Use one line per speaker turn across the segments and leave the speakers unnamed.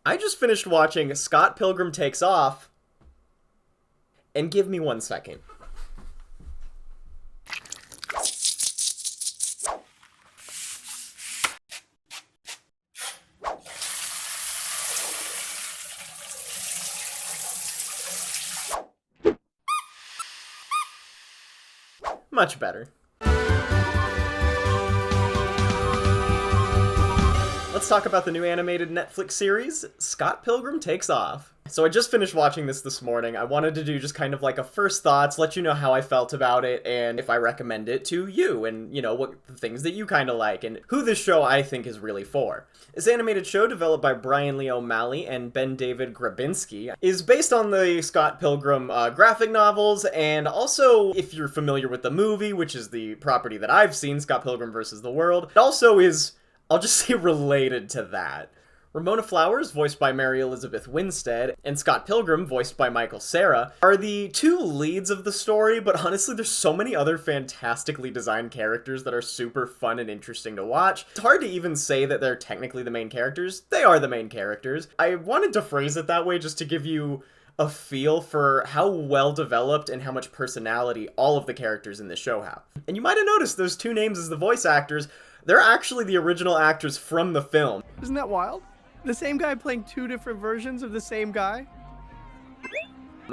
I just finished watching Scott Pilgrim Takes Off, and give me 1 second. Much better. Let's talk about the new animated Netflix series, Scott Pilgrim Takes Off. So I just finished watching this morning. I wanted to do just kind of like a first thoughts, let you know how I felt about it, and if I recommend it to you, and, you know, what the things that you kind of like, and who this show I think is really for. This animated show, developed by Brian Lee O'Malley and Ben David Grabinski, is based on the Scott Pilgrim graphic novels, and also, if you're familiar with the movie, which is the property that I've seen, Scott Pilgrim vs. the World, it also is, I'll just say, related to that. Ramona Flowers, voiced by Mary Elizabeth Winstead, and Scott Pilgrim, voiced by Michael Cera, are the two leads of the story, but honestly, there's so many other fantastically designed characters that are super fun and interesting to watch. It's hard to even say that they're technically the main characters. They are the main characters. I wanted to phrase it that way just to give you a feel for how well developed and how much personality all of the characters in this show have. And you might have noticed those two names as the voice actors. They're actually the original actors from the film.
Isn't that wild? The same guy playing two different versions of the same guy?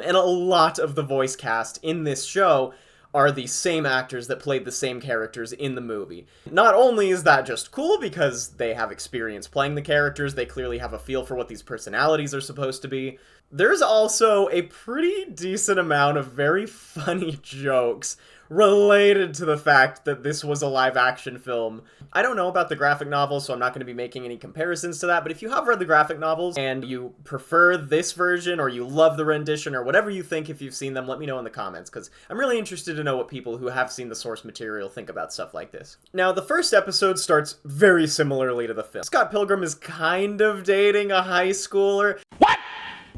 And a lot of the voice cast in this show are the same actors that played the same characters in the movie. Not only is that just cool because they have experience playing the characters, they clearly have a feel for what these personalities are supposed to be, there's also a pretty decent amount of very funny jokes related to the fact that this was a live-action film. I don't know about the graphic novel, so I'm not going to be making any comparisons to that, but if you have read the graphic novels and you prefer this version or you love the rendition or whatever you think if you've seen them, let me know in the comments, because I'm really interested to know what people who have seen the source material think about stuff like this. Now, the first episode starts very similarly to the film. Scott Pilgrim is kind of dating a high schooler.
What?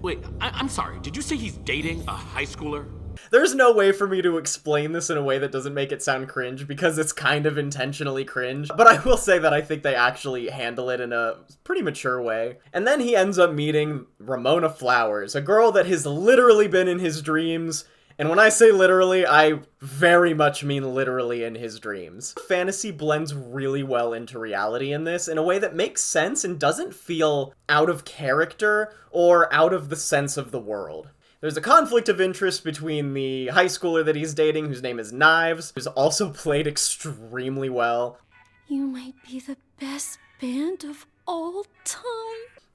Wait, I'm sorry, did you say he's dating a high schooler?
There's no way for me to explain this in a way that doesn't make it sound cringe, because it's kind of intentionally cringe. But I will say that I think they actually handle it in a pretty mature way. And then he ends up meeting Ramona Flowers, a girl that has literally been in his dreams. And when I say literally, I very much mean literally in his dreams. Fantasy blends really well into reality in this in a way that makes sense and doesn't feel out of character or out of the sense of the world. There's a conflict of interest between the high schooler that he's dating, whose name is Knives, who's also played extremely well.
You might be the best band of all time.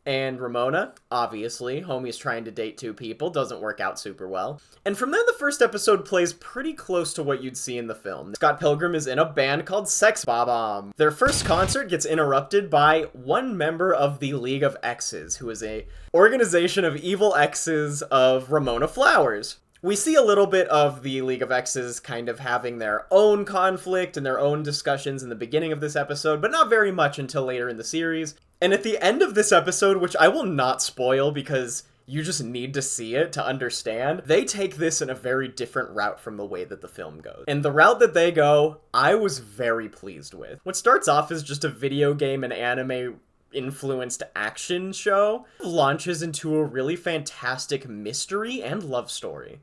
And Ramona, obviously, homie's trying to date two people, doesn't work out super well. And from there, the first episode plays pretty close to what you'd see in the film. Scott Pilgrim is in a band called Sex Bob-omb. Their first concert gets interrupted by one member of the League of Exes, who is a organization of evil exes of Ramona Flowers. We see a little bit of the League of Exes kind of having their own conflict and their own discussions in the beginning of this episode, but not very much until later in the series. And at the end of this episode, which I will not spoil because you just need to see it to understand, they take this in a very different route from the way that the film goes. And the route that they go, I was very pleased with. What starts off as just a video game and anime influenced action show launches into a really fantastic mystery and love story.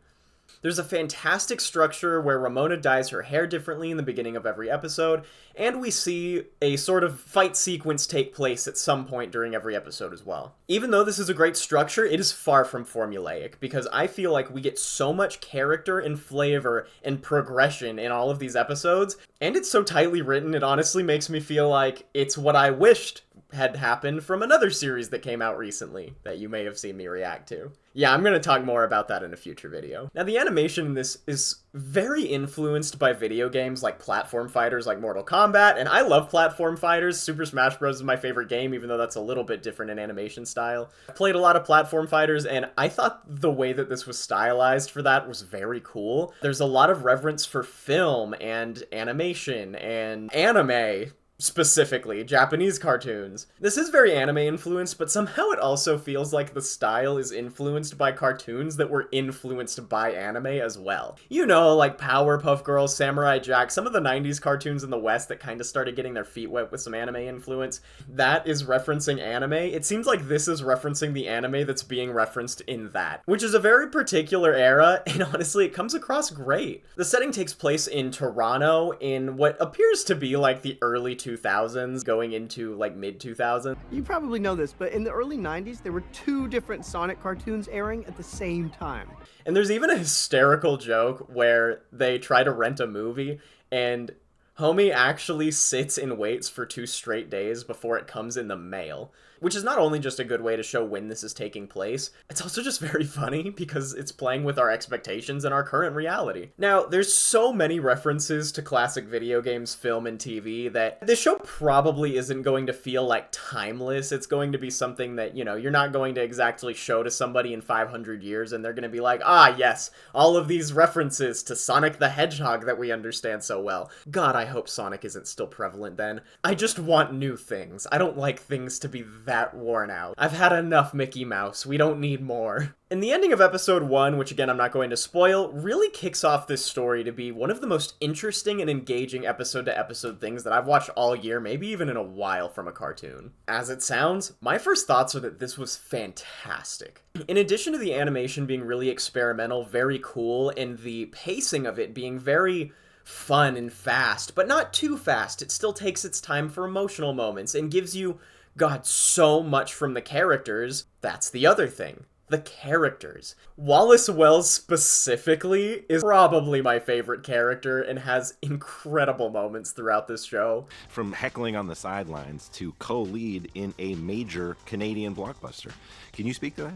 There's a fantastic structure where Ramona dyes her hair differently in the beginning of every episode, and we see a sort of fight sequence take place at some point during every episode as well. Even though this is a great structure, it is far from formulaic, because I feel like we get so much character and flavor and progression in all of these episodes, and it's so tightly written, it honestly makes me feel like it's what I wished had happened from another series that came out recently that you may have seen me react to. Yeah, I'm going to talk more about that in a future video. Now, the animation in this is very influenced by video games like platform fighters like Mortal Kombat, and I love platform fighters. Super Smash Bros. Is my favorite game, even though that's a little bit different in animation style. I've played a lot of platform fighters, and I thought the way that this was stylized for that was very cool. There's a lot of reverence for film and animation and anime specifically Japanese cartoons. This is very anime influenced, but somehow it also feels like the style is influenced by cartoons that were influenced by anime as well. You know, like Powerpuff Girls, Samurai Jack, some of the 90s cartoons in the West that kind of started getting their feet wet with some anime influence. That is referencing anime. It seems like this is referencing the anime that's being referenced in that, which is a very particular era, and honestly, it comes across great. The setting takes place in Toronto in what appears to be like the early 2000s going into like mid 2000s.
You probably know this, but in the early 90s, there were 2 different Sonic cartoons airing at the same time.
And there's even a hysterical joke where they try to rent a movie and homie actually sits and waits for 2 straight days before it comes in the mail, which is not only just a good way to show when this is taking place, it's also just very funny because it's playing with our expectations and our current reality. Now, there's so many references to classic video games, film, and TV that this show probably isn't going to feel like timeless. It's going to be something that, you know, you're not going to exactly show to somebody in 500 years and they're going to be like, ah, yes, all of these references to Sonic the Hedgehog that we understand so well. God, I hope Sonic isn't still prevalent then. I just want new things. I don't like things to be that worn out. I've had enough Mickey Mouse. We don't need more. And the ending of episode 1, which again I'm not going to spoil, really kicks off this story to be one of the most interesting and engaging episode to episode things that I've watched all year, maybe even in a while from a cartoon. As it sounds, my first thoughts are that this was fantastic. In addition to the animation being really experimental, very cool, and the pacing of it being very fun and fast, but not too fast. It still takes its time for emotional moments and gives you, God, so much from the characters. That's the other thing. The characters. Wallace Wells specifically is probably my favorite character and has incredible moments throughout this show.
From heckling on the sidelines to co-lead in a major Canadian blockbuster. Can you speak to that?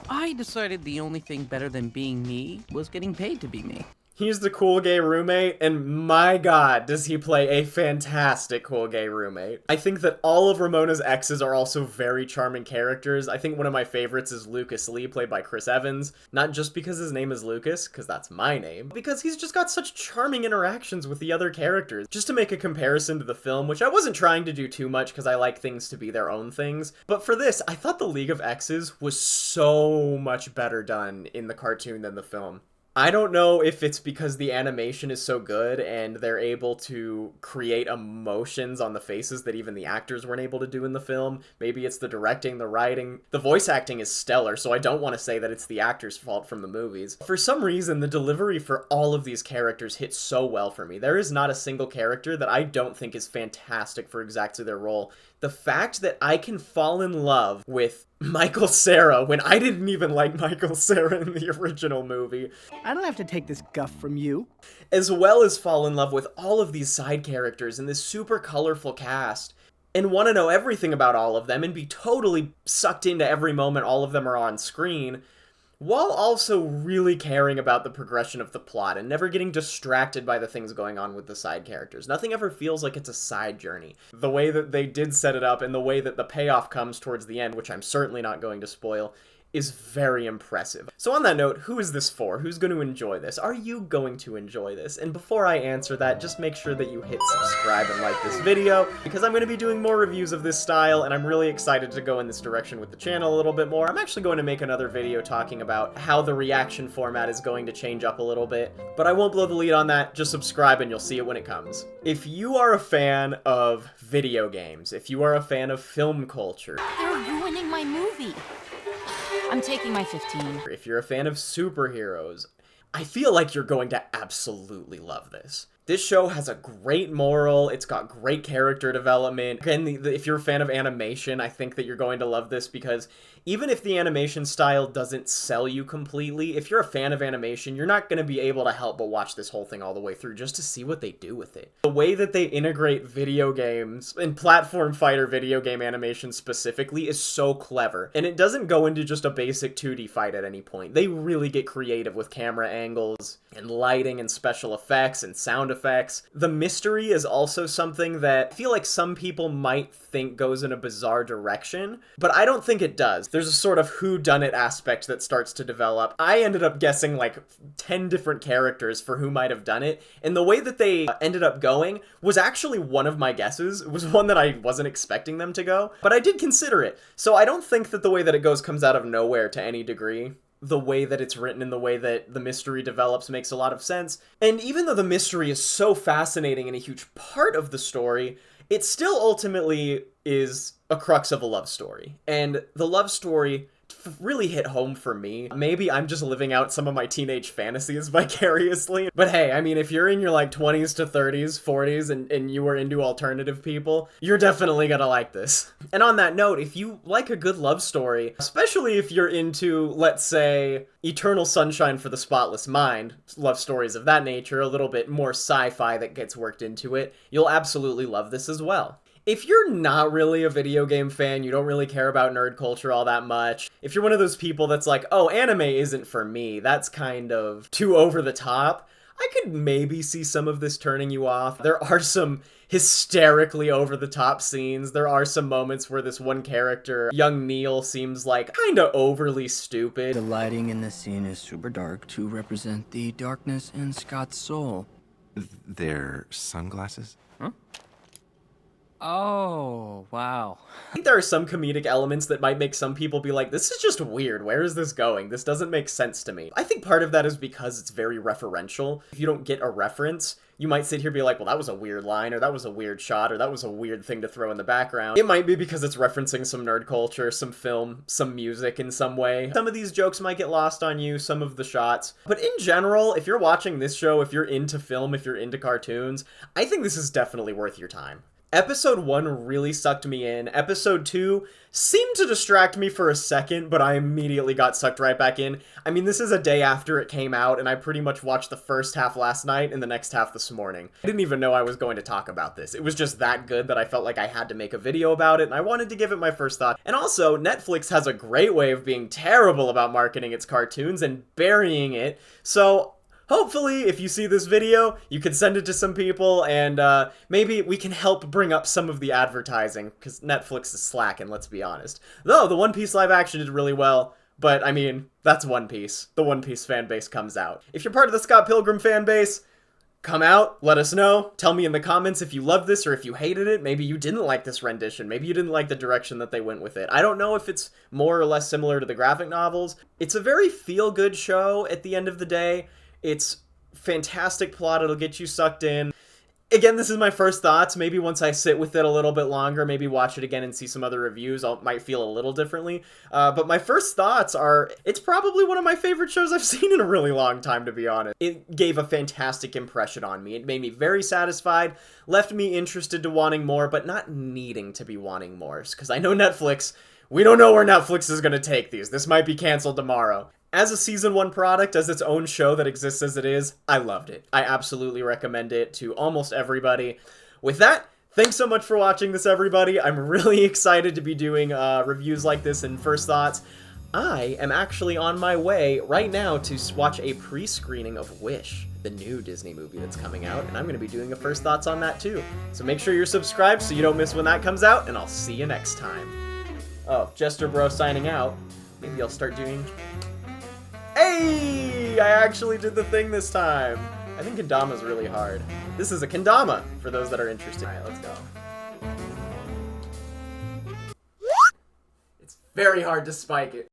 I decided the only thing better than being me was getting paid to be me.
He's the cool gay roommate, and my god, does he play a fantastic cool gay roommate. I think that all of Ramona's exes are also very charming characters. I think one of my favorites is Lucas Lee, played by Chris Evans. Not just because his name is Lucas, because that's my name, because he's just got such charming interactions with the other characters. Just to make a comparison to the film, which I wasn't trying to do too much because I like things to be their own things, but for this, I thought the League of Exes was so much better done in the cartoon than the film. I don't know if it's because the animation is so good and they're able to create emotions on the faces that even the actors weren't able to do in the film. Maybe it's the directing, the writing. The voice acting is stellar, so I don't want to say that it's the actors' fault from the movies. For some reason, the delivery for all of these characters hits so well for me. There is not a single character that I don't think is fantastic for exactly their role. The fact that I can fall in love with Michael Cera when I didn't even like Michael Cera in the original movie.
I don't have to take this guff from you.
As well as fall in love with all of these side characters in this super colorful cast and want to know everything about all of them and be totally sucked into every moment all of them are on screen, while also really caring about the progression of the plot and never getting distracted by the things going on with the side characters. Nothing ever feels like it's a side journey. The way that they did set it up and the way that the payoff comes towards the end, which I'm certainly not going to spoil, is very impressive. So on that note, who is this for? Who's going to enjoy this? Are you going to enjoy this? And before I answer that, just make sure that you hit subscribe and like this video, because I'm going to be doing more reviews of this style, and I'm really excited to go in this direction with the channel a little bit more. I'm actually going to make another video talking about how the reaction format is going to change up a little bit, but I won't blow the lead on that. Just subscribe and you'll see it when it comes. If you are a fan of video games, if you are a fan of film culture,
They're ruining my movie. I'm taking my 15.
if you're a fan of superheroes, I feel like you're going to absolutely love this. This show has a great moral, it's got great character development, and if you're a fan of animation, I think that you're going to love this because even if the animation style doesn't sell you completely, if you're a fan of animation, you're not going to be able to help but watch this whole thing all the way through just to see what they do with it. The way that they integrate video games and platform fighter video game animation specifically is so clever, and it doesn't go into just a basic 2D fight at any point. They really get creative with camera angles and lighting and special effects and sound effects effects. The mystery is also something that I feel like some people might think goes in a bizarre direction, but I don't think it does. There's a sort of whodunit aspect that starts to develop. I ended up guessing like 10 different characters for who might have done it, and the way that they ended up going was actually one of my guesses. It was one that I wasn't expecting them to go, but I did consider it. So I don't think that the way that it goes comes out of nowhere to any degree. The way that it's written and the way that the mystery develops makes a lot of sense. And even though the mystery is so fascinating and a huge part of the story, it still ultimately is a crux of a love story. And the love story really hit home for me. Maybe I'm just living out some of my teenage fantasies vicariously. But hey, I mean, if you're in your like 20s to 30s, 40s, and you were into alternative people, you're definitely gonna like this. And on that note, if you like a good love story, especially if you're into, let's say, Eternal Sunshine for the Spotless Mind, love stories of that nature, a little bit more sci-fi that gets worked into it, you'll absolutely love this as well. If you're not really a video game fan, you don't really care about nerd culture all that much, if you're one of those people that's like, oh, anime isn't for me, that's kind of too over the top, I could maybe see some of this turning you off. There are some hysterically over-the-top scenes. There are some moments where this one character, young Neil, seems like kinda overly stupid.
The lighting in the scene is super dark to represent the darkness in Scott's soul.
Their sunglasses?
Huh? Oh, wow.
I think there are some comedic elements that might make some people be like, this is just weird. Where is this going? This doesn't make sense to me. I think part of that is because it's very referential. If you don't get a reference, you might sit here and be like, well, that was a weird line, or that was a weird shot, or that was a weird thing to throw in the background. It might be because it's referencing some nerd culture, some film, some music in some way. Some of these jokes might get lost on you, some of the shots. But in general, if you're watching this show, if you're into film, if you're into cartoons, I think this is definitely worth your time. Episode 1 really sucked me in. Episode 2 seemed to distract me for a second, but I immediately got sucked right back in. I mean, this is a day after it came out, and I pretty much watched the first half last night and the next half this morning. I didn't even know I was going to talk about this. It was just that good that I felt like I had to make a video about it, and I wanted to give it my first thought. And also, Netflix has a great way of being terrible about marketing its cartoons and burying it, so hopefully, if you see this video, you can send it to some people, and maybe we can help bring up some of the advertising, because Netflix is slacking, let's be honest. Though, the One Piece live action did really well, but, I mean, that's One Piece. The One Piece fan base comes out. If you're part of the Scott Pilgrim fan base, come out, let us know. Tell me in the comments if you love this or if you hated it. Maybe you didn't like this rendition. Maybe you didn't like the direction that they went with it. I don't know if it's more or less similar to the graphic novels. It's a very feel-good show at the end of the day. It's fantastic plot, it'll get you sucked in. Again, this is my first thoughts. Maybe once I sit with it a little bit longer, maybe watch it again and see some other reviews, I might feel a little differently. But my first thoughts are, it's probably one of my favorite shows I've seen in a really long time, to be honest. It gave a fantastic impression on me. It made me very satisfied, left me interested to wanting more, but not needing to be wanting more. Because I know Netflix, we don't know where Netflix is going to take these. This might be canceled tomorrow. As a Season 1 product, as its own show that exists as it is, I loved it. I absolutely recommend it to almost everybody. With that, thanks so much for watching this, everybody. I'm really excited to be doing reviews like this and first thoughts. I am actually on my way right now to watch a pre-screening of Wish, the new Disney movie that's coming out, and I'm going to be doing a first thoughts on that too. So make sure you're subscribed so you don't miss when that comes out, and I'll see you next time. Oh, Jester Bro signing out. Maybe I'll start doing... Hey! I actually did the thing this time. I think kendama's really hard. This is a kendama, for those that are interested. Alright, let's go. It's very hard to spike it.